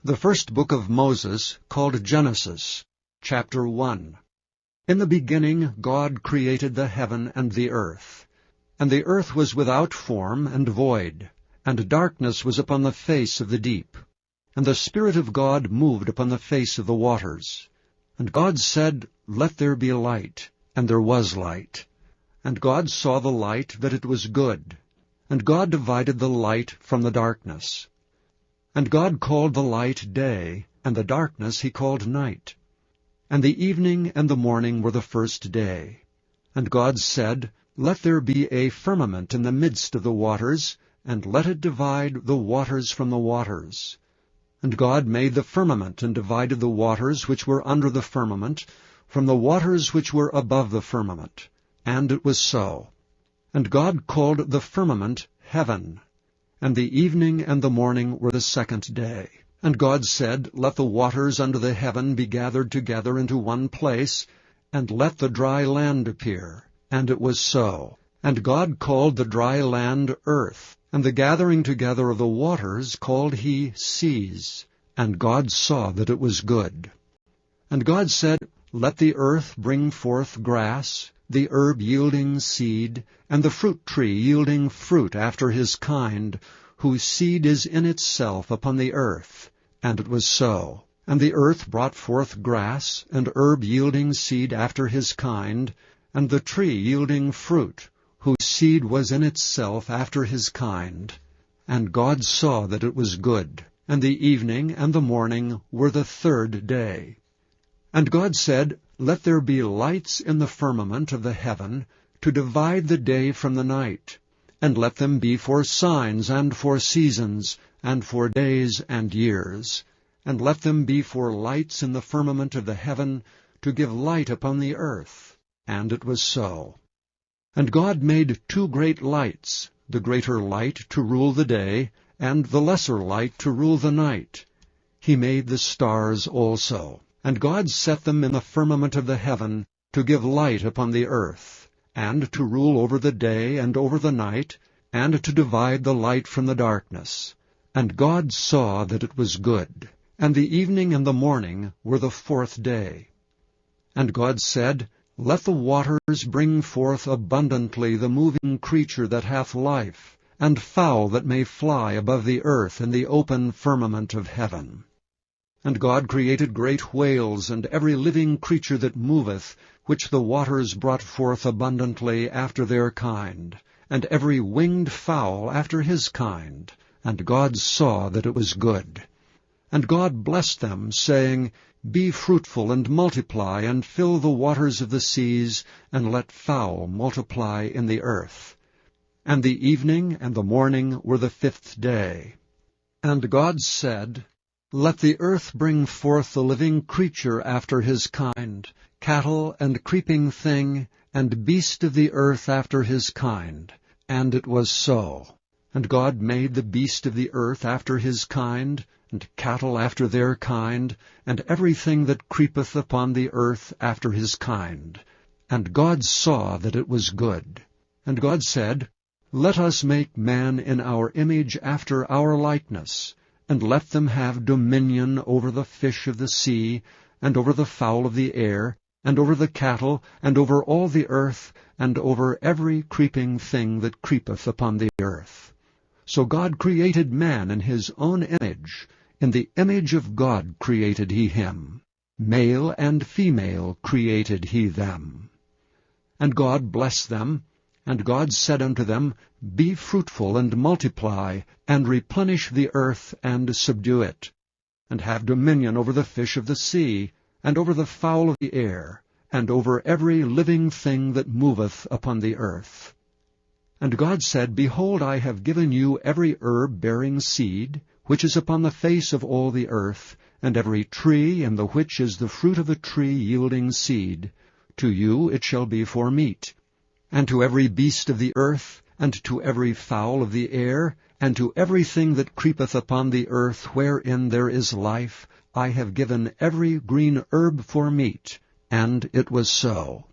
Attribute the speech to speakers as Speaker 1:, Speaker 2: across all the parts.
Speaker 1: The first book of Moses, called Genesis, chapter 1. In the beginning God created the heaven and the earth. And the earth was without form and void, and darkness was upon the face of the deep. And the Spirit of God moved upon the face of the waters. And God said, Let there be light. And there was light. And God saw the light, that it was good. And God divided the light from the darkness. And God called the light day, and the darkness he called night. And the evening and the morning were the first day. And God said, Let there be a firmament in the midst of the waters, and let it divide the waters from the waters. And God made the firmament, and divided the waters which were under the firmament from the waters which were above the firmament. And it was so. And God called the firmament heaven. And the evening and the morning were the second day. And God said, Let the waters under the heaven be gathered together into one place, and let the dry land appear. And it was so. And God called the dry land earth, and the gathering together of the waters called he seas. And God saw that it was good. And God said, Let the earth bring forth grass, the herb yielding seed, and the fruit tree yielding fruit after his kind, whose seed is in itself upon the earth. And it was so. And the earth brought forth grass, and herb yielding seed after his kind, and the tree yielding fruit, whose seed was in itself after his kind. And God saw that it was good. And the evening and the morning were the third day. And God said, Let there be lights in the firmament of the heaven, to divide the day from the night, and let them be for signs and for seasons, and for days and years, and let them be for lights in the firmament of the heaven, to give light upon the earth. And it was so. And God made two great lights, the greater light to rule the day, and the lesser light to rule the night. He made the stars also. And God set them in the firmament of the heaven, to give light upon the earth, and to rule over the day and over the night, and to divide the light from the darkness. And God saw that it was good. And the evening and the morning were the fourth day. And God said, Let the waters bring forth abundantly the moving creature that hath life, and fowl that may fly above the earth in the open firmament of heaven. And God created great whales, and every living creature that moveth, which the waters brought forth abundantly after their kind, and every winged fowl after his kind. And God saw that it was good. And God blessed them, saying, Be fruitful and multiply, and fill the waters of the seas, and let fowl multiply in the earth. And the evening and the morning were the fifth day. And God said, Let the earth bring forth the living creature after his kind, cattle and creeping thing, and beast of the earth after his kind. And it was so. And God made the beast of the earth after his kind, and cattle after their kind, and everything that creepeth upon the earth after his kind. And God saw that it was good. And God said, Let us make man in our image after our likeness, and let them have dominion over the fish of the sea, and over the fowl of the air, and over the cattle, and over all the earth, and over every creeping thing that creepeth upon the earth. So God created man in his own image. In the image of God created he him. Male and female created he them. And God blessed them. And God said unto them, Be fruitful and multiply, and replenish the earth, and subdue it, and have dominion over the fish of the sea, and over the fowl of the air, and over every living thing that moveth upon the earth. And God said, Behold, I have given you every herb bearing seed, which is upon the face of all the earth, and every tree in the which is the fruit of a tree yielding seed. To you it shall be for meat. And to every beast of the earth, and to every fowl of the air, and to everything that creepeth upon the earth wherein there is life, I have given every green herb for meat. And it was so.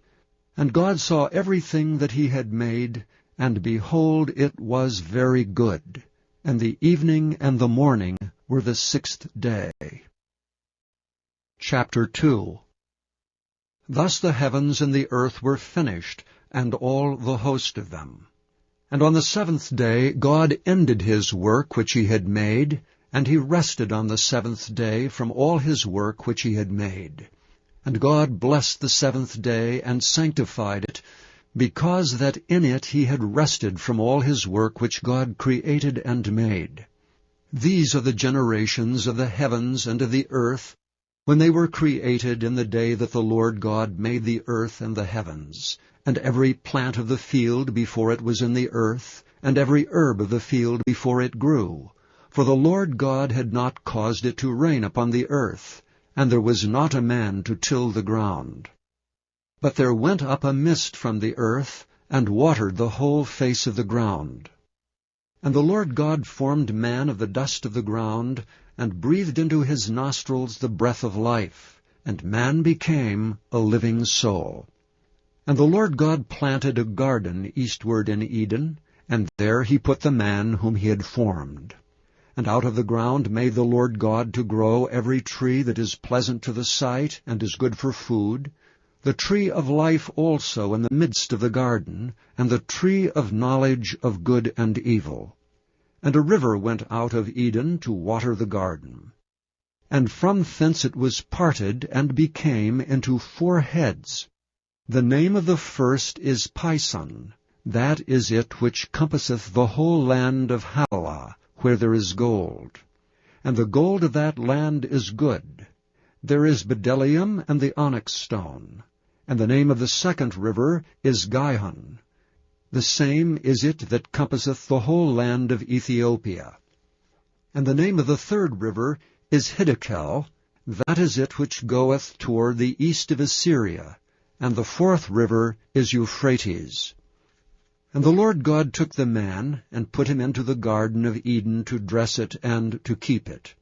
Speaker 1: And God saw everything that he had made, and behold, it was very good. And the evening and the morning were the 6th day. Chapter 2. Thus the heavens and the earth were finished, and all the host of them. And on the 7th day God ended his work which he had made, and he rested on the 7th day from all his work which he had made. And God blessed the 7th day, and sanctified it, because that in it he had rested from all his work which God created and made. These are the generations of the heavens and of the earth, when they were created in the day that the Lord God made the earth and the heavens, and every plant of the field before it was in the earth, and every herb of the field before it grew. For the Lord God had not caused it to rain upon the earth, and there was not a man to till the ground. But there went up a mist from the earth, and watered the whole face of the ground. And the Lord God formed man of the dust of the ground, and breathed into his nostrils the breath of life, and man became a living soul. And the Lord God planted a garden eastward in Eden, and there he put the man whom he had formed. And out of the ground made the Lord God to grow every tree that is pleasant to the sight, and is good for food, the tree of life also in the midst of the garden, and the tree of knowledge of good and evil. And a river went out of Eden to water the garden. And from thence it was parted, and became into 4 heads. The name of the first is Pison. That is it which compasseth the whole land of Havilah, where there is gold. And the gold of that land is good. There is bdellium and the onyx stone. And the name of the second river is Gihon. The same is it that compasseth the whole land of Ethiopia. And the name of the third river is Hiddekel. That is it which goeth toward the east of Assyria. And the 4th river is Euphrates. And the Lord God took the man, and put him into the garden of Eden to dress it and to keep it.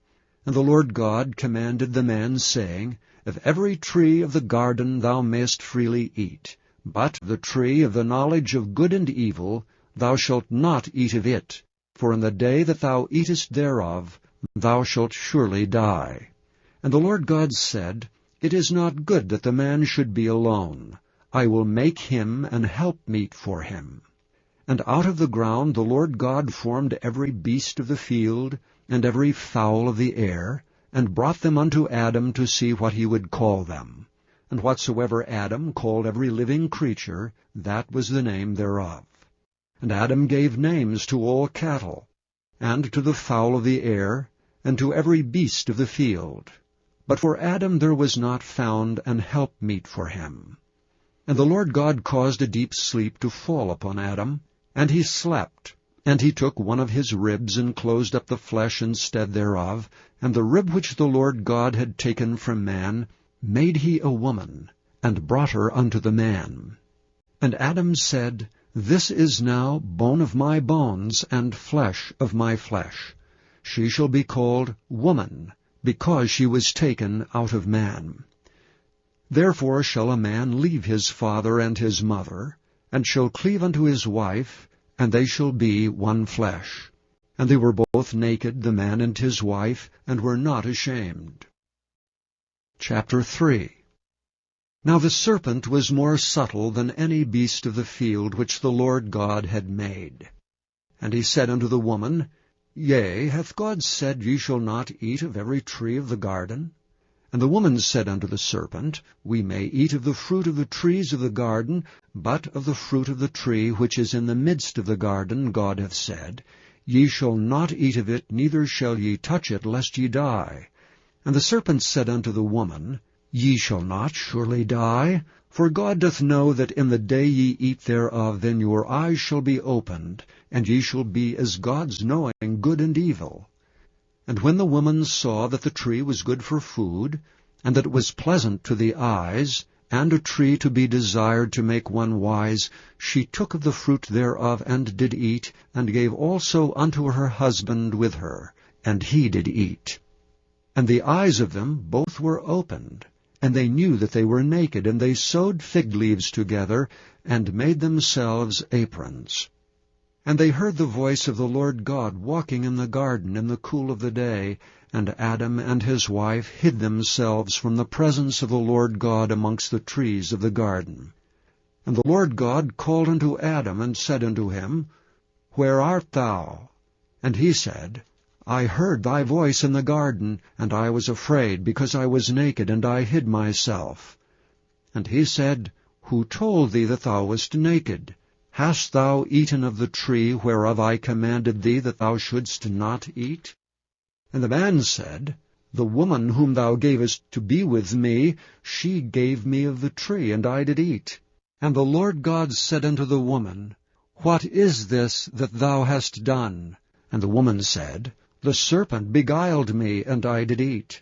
Speaker 1: And the Lord God commanded the man, saying, Of every tree of the garden thou mayest freely eat, but the tree of the knowledge of good and evil thou shalt not eat of it, for in the day that thou eatest thereof thou shalt surely die. And the Lord God said, It is not good that the man should be alone. I will make him an helpmeet for him. And out of the ground the Lord God formed every beast of the field, and every fowl of the air, and brought them unto Adam to see what he would call them. And whatsoever Adam called every living creature, that was the name thereof. And Adam gave names to all cattle, and to the fowl of the air, and to every beast of the field. But for Adam there was not found an helpmeet for him. And the Lord God caused a deep sleep to fall upon Adam, and he slept. And he took one of his ribs, and closed up the flesh instead thereof, and the rib which the Lord God had taken from man made he a woman, and brought her unto the man. And Adam said, This is now bone of my bones, and flesh of my flesh. She shall be called woman, because she was taken out of man. Therefore shall a man leave his father and his mother, and shall cleave unto his wife, and they shall be one flesh. And they were both naked, the man and his wife, and were not ashamed. Chapter 3. Now the serpent was more subtle than any beast of the field which the Lord God had made. And he said unto the woman, Yea, hath God said, Ye shall not eat of every tree of the garden? And the woman said unto the serpent, We may eat of the fruit of the trees of the garden, but of the fruit of the tree which is in the midst of the garden God hath said, Ye shall not eat of it, neither shall ye touch it, lest ye die. And the serpent said unto the woman, Ye shall not surely die, for God doth know that in the day ye eat thereof, then your eyes shall be opened, and ye shall be as gods, knowing good and evil. And when the woman saw that the tree was good for food, and that it was pleasant to the eyes, and a tree to be desired to make one wise, she took of the fruit thereof, and did eat, and gave also unto her husband with her, and he did eat. And the eyes of them both were opened, and they knew that they were naked, and they sewed fig leaves together, and made themselves aprons. And they heard the voice of the Lord God walking in the garden in the cool of the day, and Adam and his wife hid themselves from the presence of the Lord God amongst the trees of the garden. And the Lord God called unto Adam, and said unto him, Where art thou? And he said, I heard thy voice in the garden, and I was afraid, because I was naked, and I hid myself. And he said, Who told thee that thou wast naked? Hast thou eaten of the tree whereof I commanded thee that thou shouldst not eat? And the man said, The woman whom thou gavest to be with me, she gave me of the tree, and I did eat. And the Lord God said unto the woman, What is this that thou hast done? And the woman said, The serpent beguiled me, and I did eat.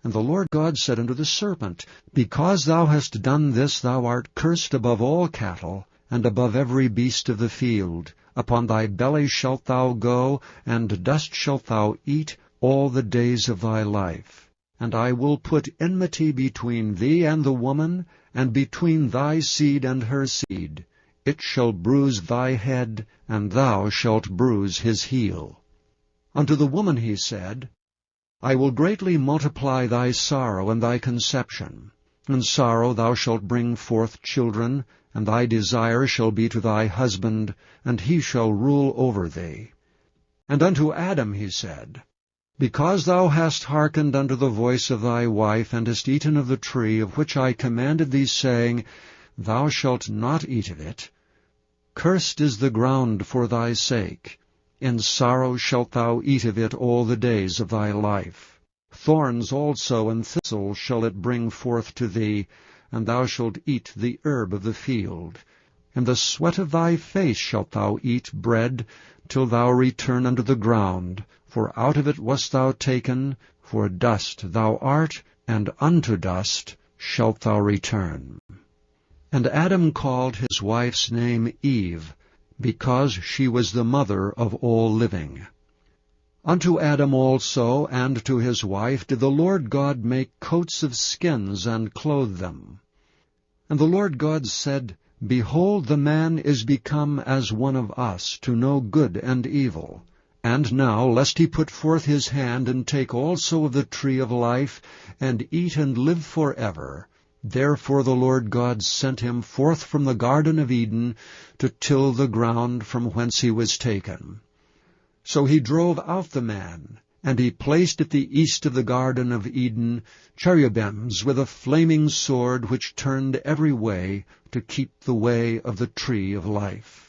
Speaker 1: And the Lord God said unto the serpent, Because thou hast done this, thou art cursed above all cattle, and above every beast of the field. Upon thy belly shalt thou go, and dust shalt thou eat all the days of thy life. And I will put enmity between thee and the woman, and between thy seed and her seed. It shall bruise thy head, and thou shalt bruise his heel. Unto the woman he said, I will greatly multiply thy sorrow and thy conception. In sorrow thou shalt bring forth children, and thy desire shall be to thy husband, and he shall rule over thee. And unto Adam he said, Because thou hast hearkened unto the voice of thy wife, and hast eaten of the tree of which I commanded thee, saying, Thou shalt not eat of it, cursed is the ground for thy sake. In sorrow shalt thou eat of it all the days of thy life. Thorns also and thistles shall it bring forth to thee, and thou shalt eat the herb of the field. In the sweat of thy face shalt thou eat bread, till thou return unto the ground. For out of it wast thou taken, for dust thou art, and unto dust shalt thou return. And Adam called his wife's name Eve, because she was the mother of all living. Unto Adam also and to his wife did the Lord God make coats of skins, and clothe them. And the Lord God said, Behold, the man is become as one of us, to know good and evil. And now, lest he put forth his hand, and take also of the tree of life, and eat and live forever, therefore the Lord God sent him forth from the Garden of Eden, to till the ground from whence he was taken. So he drove out the man, and he placed at the east of the Garden of Eden cherubims with a flaming sword, which turned every way, to keep the way of the tree of life.